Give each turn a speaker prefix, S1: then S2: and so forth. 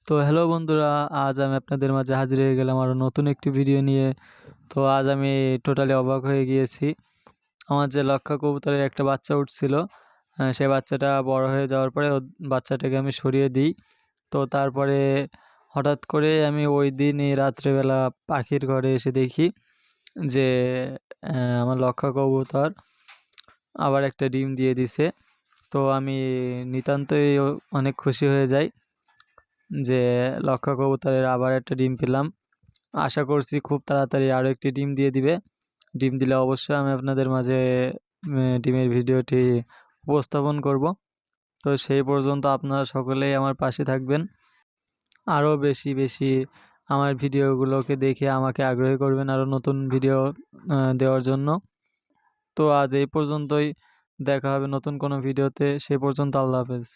S1: তো হ্যালো বন্ধুরা, আজ আমি আপনাদের মাঝে হাজির হয়ে গেলাম আরও নতুন একটি ভিডিও নিয়ে। তো আজ আমি টোটালি অবাক হয়ে গিয়েছি। আমার যে লক্ষা কবুতরের একটা বাচ্চা উঠছিল, সে বাচ্চাটা বড় হয়ে যাওয়ার পরে বাচ্চাটাকে আমি সরিয়ে দিই। তো তারপরে হঠাৎ করে আমি ওই দিনই রাত্রেবেলা পাখির ঘরে এসে দেখি যে আমার লক্ষা কবুতর আবার একটা ডিম দিয়ে দিছে। তো আমি নিতান্তই অনেক খুশি হয়ে যাই যে লক্ষা কবুতরের আবার একটা ডিম পেলাম। আশা করছি খুব তাড়াতাড়ি আরও একটি ডিম দিয়ে দিবে। ডিম দিলে অবশ্যই আমি আপনাদের মাঝে ডিমের ভিডিওটি উপস্থাপন করব। তো সেই পর্যন্ত আপনারা সকলেই আমার পাশে থাকবেন। আরও বেশি বেশি আমার ভিডিওগুলোকে দেখে আমাকে আগ্রহী করবেন আরও নতুন ভিডিও দেওয়ার জন্য। তো আজ এই পর্যন্তই, দেখা হবে নতুন কোনো ভিডিওতে। সে পর্যন্ত আল্লাহ হাফেজ।